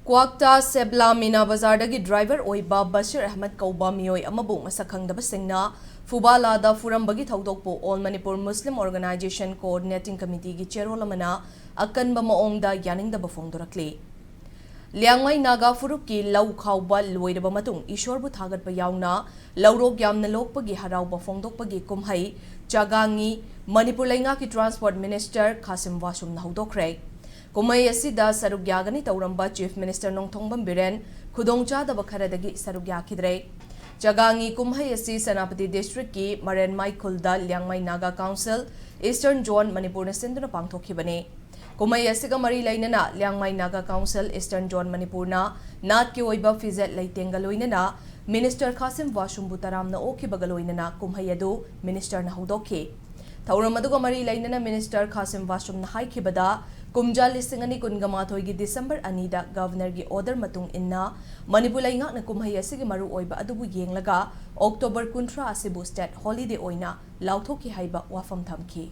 Kwakta Sebla Mina Bazardagi driver Oiba Bashir Ahmed Kauba Mioi Amabu Masakangdaba Singna Fubalada Furambagi Taudokpo All Manipur Muslim Organization Coordinating Committee gi Cherolamana Akanba Maongda Yaningda Bafongdorakli Liangmai Naga Furuki Lau Khauba Loidaba Matung Ishorbu Thagatpa Yauna Laurok Yamna Lokpagi Harau Bafongdokpagi Kumhai Chaga Ngee Manipur Laingaki Transport Minister Khasim Vashum Naudokre Kumai asida sarugyagani tauramba Chief Minister Nongthongbam Biren khudongchadaba kharadagi sarugyakidre Chaga Ngee kumhai asi Sanapati District ki Liangmai khulda Liangmai Naga Council Eastern Zone Manipur na sinduna pangthokhibane kumhai asiga mari lainana Liangmai Naga Council Eastern Zone Manipur na nat ki oiba fizet laitenga loinana Minister Khasim Vashum butaramna okhibaga loinana kumhai adu Minister na hodokhi Tauramaduga mari lainana Minister Khasim Vashum na haikibada Kumja Lisingani Kungamathoi December Anida Governor gi order matung inna Manipur Laingak na kumhai asigi maru oiba adubu yenglaga October kuntra asibu state holiday oina lauthoki haiba wafam thamki